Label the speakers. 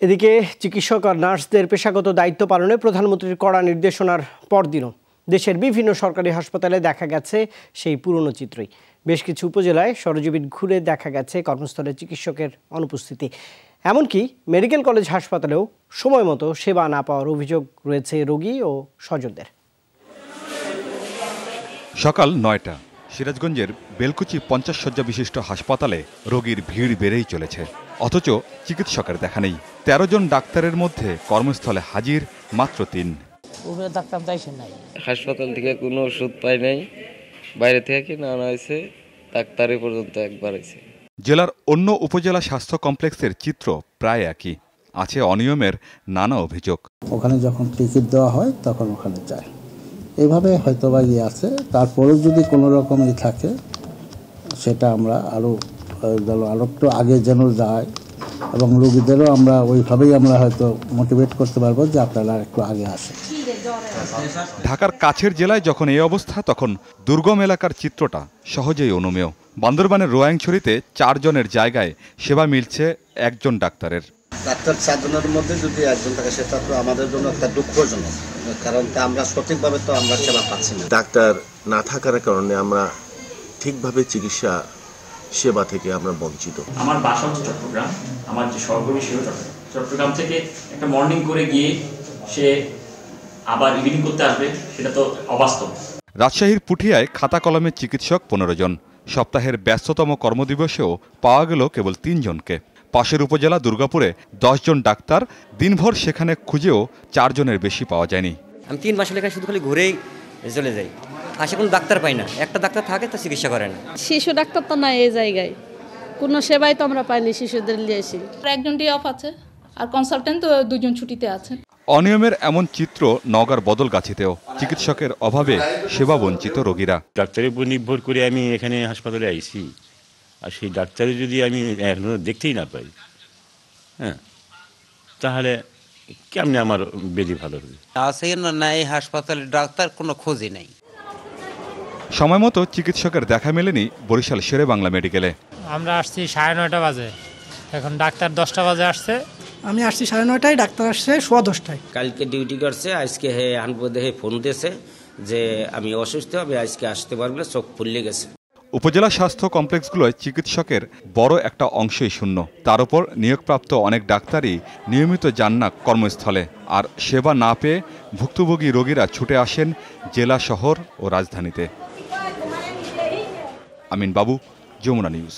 Speaker 1: এদিকে চিকিৎসক আর নার্সদের পেশাগত দায়িত্ব পালনে প্রধানমন্ত্রীর কড়া নির্দেশনার পরদিনও দেশের বিভিন্ন সরকারি হাসপাতালে দেখা গেছে সেই পুরনো চিত্রই। বেশ কিছু উপজেলায় সরজমিন ঘুরে দেখা গেছে কর্মস্থলে চিকিৎসকের অনুপস্থিতি। এমনকি মেডিকেল কলেজ হাসপাতালেও সময় মতো সেবা না পাওয়ার অভিযোগ রয়েছে রোগী ও স্বজনদের।
Speaker 2: সকাল ৯টা, সিরাজগঞ্জের বেলকুচি ৫০ শয্যা বিশিষ্ট হাসপাতালে রোগীর ভিড় বেড়েই চলেছে, অথচ চিকিৎসকের দেখা নেই। ১৩ জন ডাক্তারের মধ্যে কর্মস্থলে হাজির মাত্র ৩।
Speaker 3: হাসপাতাল থেকে কোনো ওষুধ পাই নাই, বাইরে থেকে কিনে আনা হয়েছে, ডাক্তারই পর্যন্ত একবার হয়েছে।
Speaker 2: জেলার অন্য উপজেলা স্বাস্থ্য কমপ্লেক্সের চিত্র প্রায় একই, আছে অনিয়মের নানা অভিযোগ।
Speaker 4: ওখানে যখন টিকিট দেওয়া হয় তখন ওখানে যায়, এইভাবে হয়তো বা আছে। তারপরেও যদি কোনো রকম থাকে সেটা আমরা আরও একটু আগে যেন যায়, এবং রোগীদেরও আমরা ওইভাবেই আমরা হয়তো মোটিভেট করতে পারবো যে আপনারা একটু আগে আসেন।
Speaker 2: ঢাকার কাছের জেলায় যখন এই অবস্থা, তখন দুর্গম এলাকার চিত্রটা সহজেই অনুমেয়। বান্দরবানের রোয়াংছড়িতে ৪ জনের জায়গায় সেবা মিলছে একজন ডাক্তারের।
Speaker 5: ডাক্তার ৪ জনের মধ্যে যদি একজন থাকে সেটা তো আমাদের জন্য একটা দুঃখজনক, কারণ আমরা সঠিকভাবে তো আমরা সেবা পাচ্ছি না।
Speaker 6: ডাক্তার না থাকার কারণে আমরা ঠিকভাবে চিকিৎসা সেবা থেকে আমরা বঞ্চিত।
Speaker 7: আমার বাসা হচ্ছে চট্টগ্রাম, আমার যে সহকর্মী সেও চট্টগ্রাম থেকে একটা মর্নিং করে গিয়ে সে আবার ইভিনিং করতে আসবে, সেটা তো অবাস্তব।
Speaker 2: রাজশাহীর পুঠিয়ায় খাতা কলমে চিকিৎসক ১৫ জন, সপ্তাহের ব্যস্ততম কর্মদিবসেও পাওয়া গেল কেবল ৩ জনকে। পাশের উপজেলা দুর্গাপুরে ১০ জন ডাক্তার, দিনভর সেখানে খুঁজেও ৪ জনের বেশি পাওয়া যায়নি।
Speaker 8: আমি ৩ মাস লেখা শুধু খালি ঘুরেই চলে যাই, আসে কোনো ডাক্তার পাই না। একটা ডাক্তার থাকে তা চিকিৎসা করে না।
Speaker 9: শিশু ডাক্তার তো না এই জায়গায়, কোনো সেবাই তো আমরা পাইনি শিশুদের নিয়ে এসে।
Speaker 10: একজন ডে অফ আছে আর কনসালটেন্ট ২ জন ছুটিতে আছেন।
Speaker 2: অনিয়মের এমন চিত্র নওগাঁর বদলগাছিতেও, চিকিৎসকের অভাবে সেবা বঞ্চিত রোগীরা।
Speaker 11: ডাক্তারের উপর নির্ভর করে আমি এখানে হাসপাতালে আইছি, আর সেই ডাক্তারে যদি আমি এখনো দেখতেই না পাই, হ্যাঁ, তাহলে কেমনে আমার বেদি ভালো হবে?
Speaker 8: না, এই হাসপাতালে ডাক্তার কোনো খোঁজই নেই।
Speaker 2: সময় মতো চিকিৎসকের দেখা মেলেনি বরিশাল শেরে বাংলা মেডিকেলে।
Speaker 12: আমরা আসছি ৯:৩০ বাজে, এখন ডাক্তার 10টা বাজে আসছে।
Speaker 13: আমি আসছি ৯:৩০, ডাক্তার আসছে 10:15।
Speaker 14: কালকে ডিউটি করছে, আজকে আনবো দেহে ফোন দিয়েছে যে আমি অসুস্থ, আমি আজকে আসতে পারবো না, চোখ ফুলে গেছে।
Speaker 2: উপজেলা স্বাস্থ্য কমপ্লেক্সগুলোয় চিকিৎসকের বড় একটা অংশই শূন্য। তার উপর নিয়োগপ্রাপ্ত অনেক ডাক্তারই নিয়মিত যান না কর্মস্থলে, আর সেবা না পেয়ে ভুক্তভোগী রোগীরা ছুটে আসেন জেলা, শহর ও রাজধানীতে। আমিন বাবু, যমুনা নিউজ।